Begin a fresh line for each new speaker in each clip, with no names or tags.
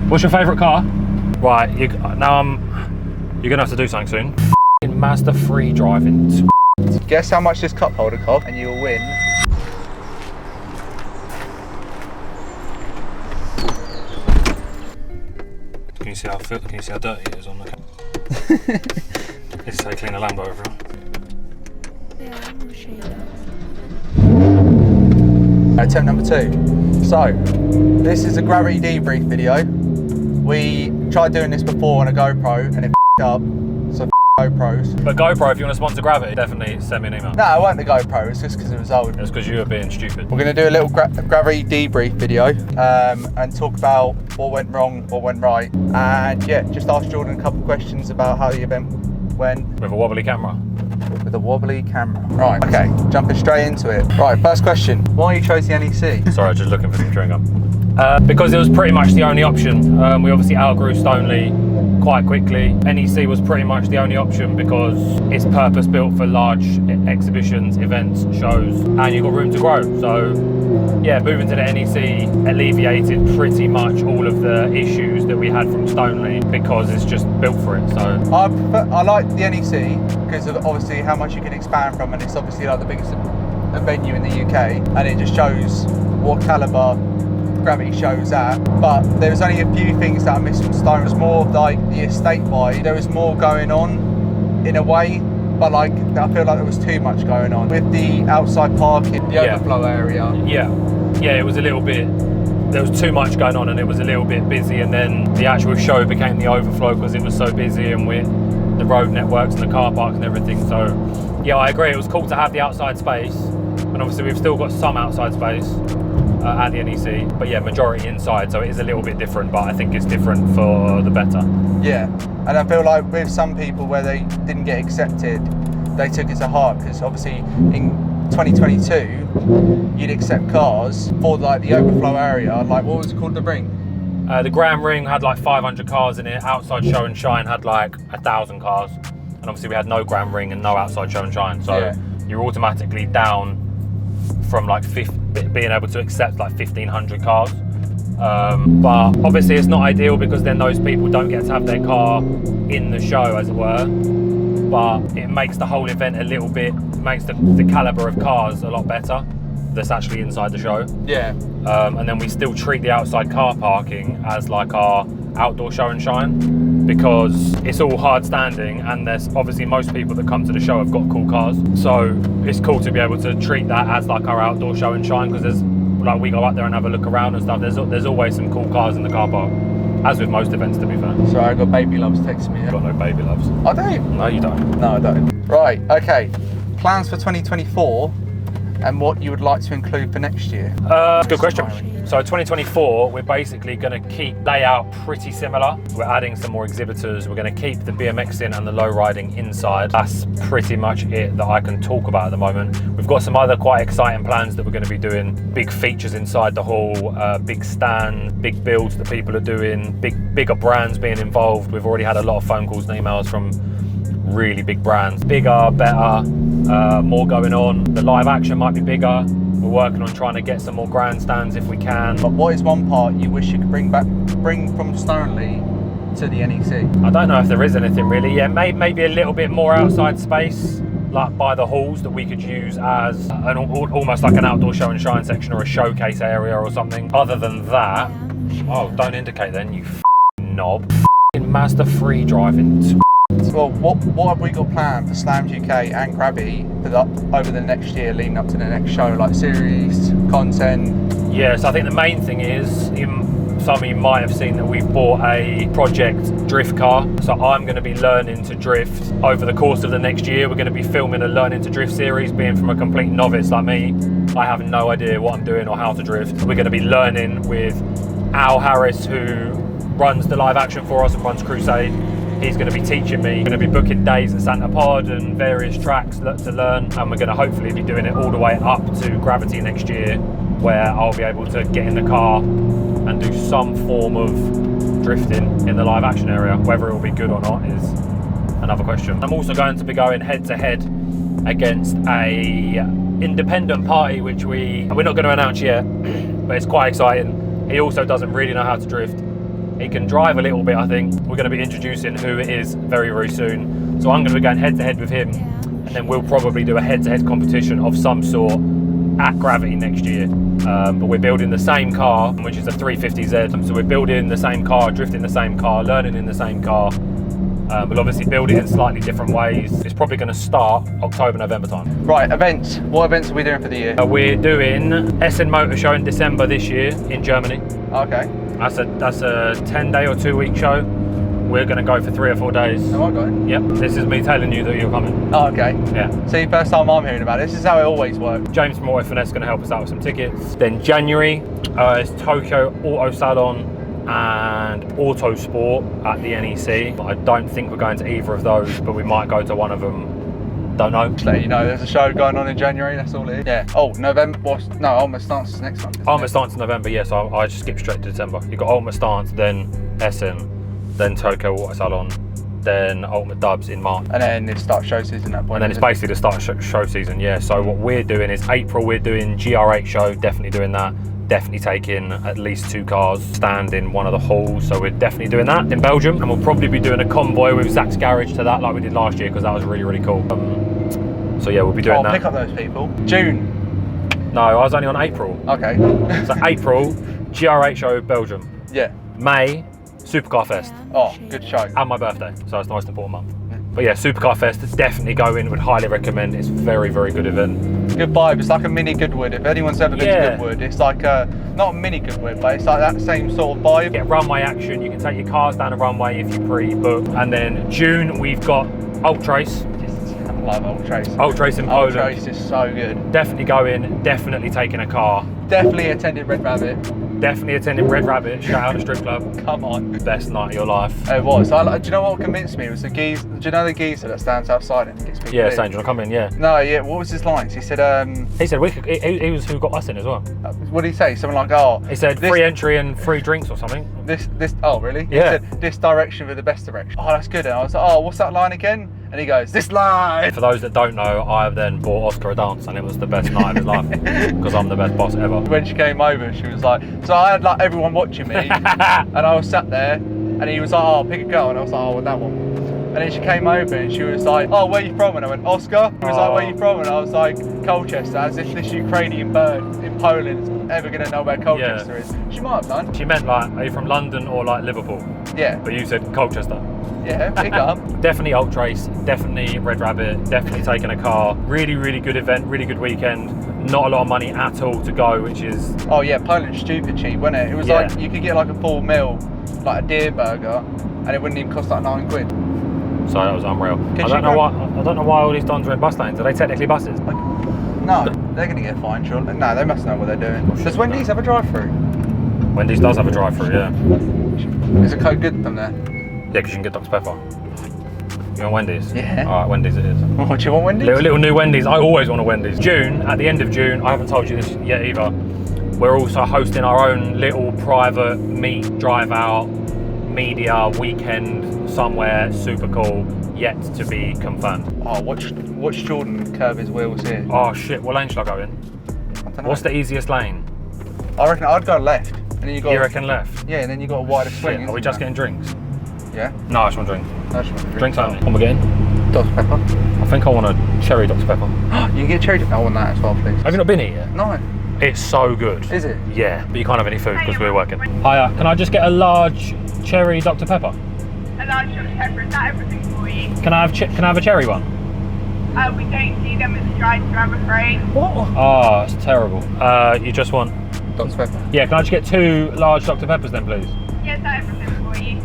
What's your favourite car? Right, you're gonna have to do something soon. Mazda 3 driving.
Guess how much this cup holder costs, and you'll win.
Can you see how dirty it is on the camera? It's how you clean a Lambo over.
Yeah, I'm sure you do.
Attempt number 2. So, this is a gravity debrief video. We tried doing this before on a GoPro and it f***ed up, so GoPros.
But GoPro, if you want to sponsor Gravity, definitely send me an email.
No, it wasn't the GoPro, it's just because it was old.
It's because you were being stupid.
We're going to do a little gravity debrief video and talk about what went wrong, what went right, and yeah, just ask Jordan a couple of questions about how the event went.
With a wobbly camera.
With a wobbly camera. Right, okay, jumping straight into it. Right, first question, why you chose the NEC?
Sorry, I was just looking for some chewing gum. Because it was pretty much the only option. We obviously outgrew Stoneleigh quite quickly. NEC was pretty much the only option because it's purpose built for large exhibitions, events, shows, and you've got room to grow. So yeah, moving to the NEC alleviated pretty much all of the issues that we had from Stoneleigh because it's just built for it. So
I like the NEC because of obviously how much you can expand from, and it's obviously like the biggest venue in the UK, and it just shows what calibre Gravity shows at. But there was only a few things that I missed from Stone. It was more of like the estate wide. There was more going on in a way, but like I feel like there was too much going on with the outside parking, the overflow area.
Yeah, it was a little bit. There was too much going on, and it was a little bit busy. And then the actual show became the overflow because it was so busy, and with the road networks and the car parks and everything. So yeah, I agree. It was cool to have the outside space, and obviously we've still got some outside space at the NEC, but yeah, majority inside, so it is a little bit different, but I think it's different for the better.
Yeah, and I feel like with some people where they didn't get accepted, they took it to heart, because obviously in 2022 you'd accept cars for like the overflow area, like what was it called, the ring?
The Grand Ring had like 500 cars in it, outside Show and Shine had like 1,000 cars, and obviously we had no Grand Ring and no outside Show and Shine, so yeah, you're automatically down from like being able to accept like 1,500 cars. But obviously it's not ideal because then those people don't get to have their car in the show, as it were. But it makes the whole event a little bit, makes the calibre of cars a lot better that's actually inside the show.
Yeah.
And then we still treat the outside car parking as like our outdoor Show and Shine, because it's all hard standing, and there's obviously most people that come to the show have got cool cars, so it's cool to be able to treat that as like our outdoor Show and Shine, because there's like, we go up there and have a look around and stuff, there's always some cool cars in the car park, as with most events, to be fair.
Sorry, I got baby loves texting me.
You've got no baby loves.
I don't.
No, you don't.
No, I don't. Right, okay, plans for 2024 and what you would like to include for next year?
Good question. So 2024, we're basically going to keep layout pretty similar. We're adding some more exhibitors. We're going to keep the BMXing and the low riding inside. That's pretty much it that I can talk about at the moment. We've got some other quite exciting plans that we're going to be doing. Big features inside the hall, big stand, big builds that people are doing, bigger brands being involved. We've already had a lot of phone calls and emails from really big brands. Bigger, better, more going on. The live action might be bigger. We're working on trying to get some more grandstands if we can.
But what is one part you wish you could bring from Stoneleigh to the NEC?
I don't know if there is anything really. Yeah, maybe a little bit more outside space, like by the halls, that we could use as almost like an outdoor Show and Shine section or a showcase area or something. Other than that, oh, don't indicate then, you knob. Mazda 3 driving.
Well, what have we got planned for Slams UK and Gravity for over the next year leading up to the next show, like series, content?
Yes, I think the main thing is, some of you might have seen that we've bought a project drift car. So I'm going to be learning to drift over the course of the next year. We're going to be filming a learning to drift series. Being from a complete novice like me, I have no idea what I'm doing or how to drift. We're going to be learning with Al Harris, who runs the live action for us and runs Crusade. He's going to be teaching me. We're going to be booking days at Santa Pod and various tracks to learn, and we're going to hopefully be doing it all the way up to Gravity next year, where I'll be able to get in the car and do some form of drifting in the live action area. Whether it will be good or not is another question. I'm also going to be going head to head against a independent party, which we're not going to announce yet, but it's quite exciting. He also doesn't really know how to drift, He can drive a little bit, I think. We're going to be introducing who it is very, very soon. So I'm going to be going head-to-head with him, and then we'll probably do a head-to-head competition of some sort at Gravity next year. But we're building the same car, which is a 350Z. So we're building the same car, drifting the same car, learning in the same car. We'll obviously build it in slightly different ways. It's probably going to start October, November time.
Right, events. What events are we doing for the year?
We're doing SN Motor Show in December this year in Germany.
Okay.
That's a 10-day or 2-week show. We're going to go for 3 or 4 days.
Am I going?
Yep. This is me telling you that you're coming.
Oh, okay.
Yeah.
See, first time I'm hearing about it. This is how it always works.
James from Auto Finesse is going to help us out with some tickets. Then January is Tokyo Auto Salon and Auto Sport at the NEC. I don't think we're going to either of those, but we might go to one of them. Don't know.
Just let you know, there's a show going on in January, that's all it is. Yeah. Oh, November, no, Ultimate Stance is next month.
Ultimate Stance in November, yes, I just skipped straight to December. You've got Ultimate Stance, then Essen, then Tokyo Auto Salon, then Ultimate Dubs in March.
And then it starts show season at that point.
And then it's basically the start of show season, yeah. So what we're doing is April, we're doing GR8 show, definitely doing that. Definitely taking at least 2 cars, stand in one of the halls, so we're definitely doing that in Belgium, and we'll probably be doing a convoy with Zach's Garage to that like we did last year, because that was really, really cool. So yeah, we'll be doing that.
Pick up those people. June.
No, I was only on April.
Okay.
So April, GR8 show, Belgium.
Yeah.
May, Supercar Fest.
Oh, good show.
And my birthday, so it's the most important month. But yeah, Supercar Fest, definitely go in, would highly recommend. It's a very, very good event.
Good vibe, it's like a mini Goodwood. If anyone's ever been to Goodwood, it's like not a mini Goodwood, but it's like that same sort of vibe.
Get runway action, you can take your cars down a runway if you pre-book. And then June, we've got Ultrace.
I love Ultrace.
Ultrace in Poland.
Ultrace is so good.
Definitely go in, definitely taking a car.
Definitely attended Red Rabbit.
Definitely attending Red Rabbit, shout out the strip club.
Come on.
Best night of your life.
It was. Do you know what convinced me? It was the geezer. Do you know the geezer that stands outside and gets people
Yeah,
in?
saying, do you want to come in? Yeah.
No, yeah, what was his lines? He said,
He said, he was who got us in as well.
what did he say? Something like, oh.
He said, free entry and free drinks or something.
Oh, really?
Yeah.
He said, this direction for the best direction. Oh, that's good. And I was like, oh, what's that line again? And he goes, this line.
For those that don't know, I then bought Oscar a dance, and it was the best night of his life, because I'm the best boss ever.
When she came over, she was like, so I had like everyone watching me, and I was sat there, and he was like, oh, pick a girl, and I was like, oh, well, that one. And then she came over, and she was like, oh, where are you from? And I went, Oscar. He was like, where are you from? And I was like, Colchester, as if this Ukrainian bird in Poland is ever going to know where Colchester is. She might have done.
She meant like, are you from London or like Liverpool?
Yeah.
But you said Colchester.
Yeah, pick up.
Definitely Ultrace, definitely Red Rabbit, definitely taking a car. Really, really good event, really good weekend. Not a lot of money at all to go, which is...
Oh yeah, Poland's stupid cheap, wasn't it? It was like, you could get like a full meal, like a deer burger, and it wouldn't even cost like £9.
So that was unreal. I don't know why all these dons are in bus lanes. Are they technically buses?
No, they're going to get fined, surely. No, they must know what they're doing. Does Wendy's have a drive-through?
Wendy's does have a drive-through, yeah.
Is a code good from there?
Yeah, because you can get Dr Pepper. You want Wendy's?
Yeah.
Alright, Wendy's it is.
What, do you want Wendy's?
Little new Wendy's. I always want a Wendy's. June, at the end of June, I haven't told you this yet either, we're also hosting our own little private meet, drive out, media weekend somewhere super cool, yet to be confirmed.
Oh, watch Jordan curve his wheels here.
Oh shit, what lane should I go in?
I don't know.
What's the easiest lane?
I reckon I'd go left. And then you
reckon left?
Yeah, and then you got a wider swing.
Shit, are we just getting drinks?
Yeah.
No, I just want a drink.
I just want a
Drinks only. What am I getting?
Dr Pepper.
I think I want a cherry Dr Pepper.
You can get cherry. I want that as well, please.
Have you not been here yet?
No.
It's so good.
Is it?
Yeah, but you can't have any food because we're working. Hiya, can I just get a large cherry Dr Pepper?
A large Dr Pepper, is that everything for you?
Can I have a cherry one?
We don't see them as dried, so I'm afraid.
What? Oh, it's terrible. You just want...
Dr Pepper.
Yeah, can I just get 2 large Dr Peppers then, please?
Yeah, is that everything for you?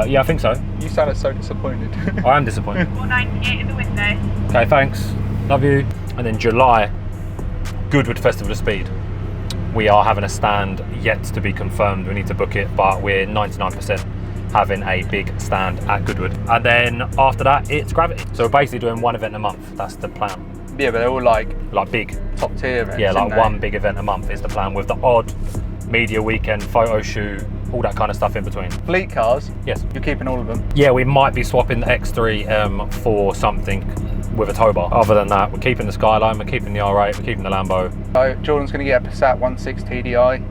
Yeah, I think so.
You sounded so disappointed.
I am disappointed.
$4.98 in the window.
Okay, thanks. Love you. And then July, Goodwood Festival of Speed. We are having a stand yet to be confirmed. We need to book it, but we're 99% having a big stand at Goodwood. And then after that, it's Gravity. So we're basically doing 1 event a month. That's the plan.
Yeah, but they're all like
big.
top tier events.
Yeah, like
aren't they?
1 big event a month is the plan, with the odd media weekend, photo shoot, all that kind of stuff in between.
Fleet cars.
Yes.
You're keeping all of them.
Yeah, we might be swapping the X3 for something with a tow bar. Other than that, we're keeping the Skyline, we're keeping the R8, we're keeping the Lambo.
So Jordan's going to get a Passat 1.6 TDI,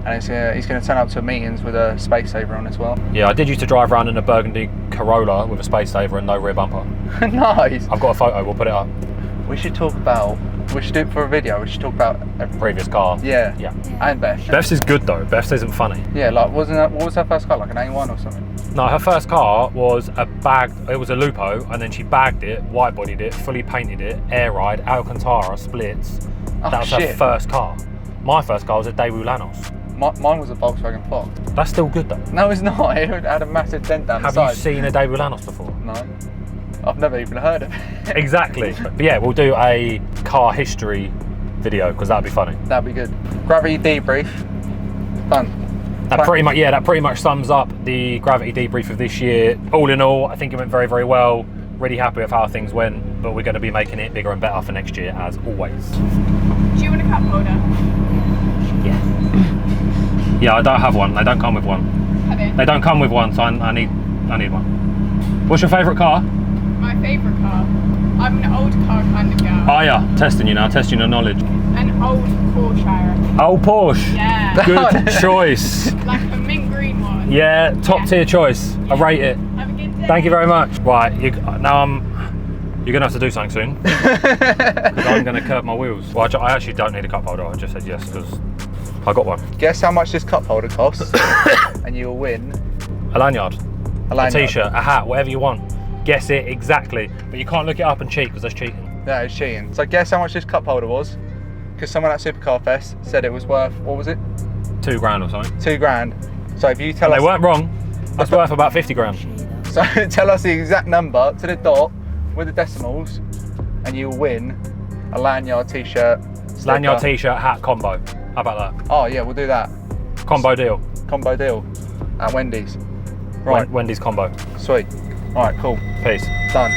and he's going to turn up to meetings with a space saver on as well.
Yeah, I did used to drive around in a burgundy Corolla with a space saver and no rear bumper.
Nice.
I've got a photo, we'll put it up.
We should talk about, we should do it for a video, we should talk about
Previous car.
Yeah.
Yeah.
And Beth.
Beth's is good though, Beth's isn't funny.
Yeah, like what was her first car, like an A1 or something?
No, her first car was it was a Lupo, and then she bagged it, white bodied it, fully painted it, air ride, Alcantara, splits.
Oh,
That was her first car. My first car was a Daewoo Lanos.
Mine was a Volkswagen Fox.
That's still good though.
No, it's not. It had a massive dent down the
Have
side.
you seen a Daewoo Lanos before?
No. I've never even heard of it.
Exactly. But yeah, we'll do a car history video because that'd be funny.
That'd be good. Gravity debrief. Done.
That pretty much sums up the Gravity debrief of this year. All in all, I think it went very, very well. Really happy with how things went, but we're going to be making it bigger and better for next year as always.
Do you want a cup holder?
Yeah. Yeah, I don't have one. They don't come with one.
Have it.
They don't come with one, so I need one. What's your favourite car?
My favourite car. I'm an old car kind of girl.
Oh yeah, testing you now, testing your knowledge.
An old Porsche, I reckon.
Oh, Porsche.
Yeah.
Good choice.
Like a mint green one.
Yeah, top tier choice. I rate it.
Have a good day.
Thank you very much. Right, you're gonna have to do something soon because I'm gonna curb my wheels. Well, I actually don't need a cup holder. I just said yes because I got one.
Guess how much this cup holder costs, and you'll win
A lanyard,
a lanyard.
a t-shirt, a hat, whatever you want. Guess it exactly, but you can't look it up and cheat because that's cheating.
That is cheating. So guess how much this cup holder was? Because someone at Supercar Fest said it was worth, what was it?
£2 or something.
£2. So if you tell
And
us,
they weren't wrong. That's worth about 50 grand.
so tell us the exact number to the dot with the decimals, and you'll win a lanyard, t-shirt, sticker.
Lanyard, t-shirt, hat combo. How about that?
Oh yeah, we'll do that.
Combo deal.
Combo deal at Wendy's. Right.
Wendy's combo.
Sweet. All right, cool.
Peace.
Done.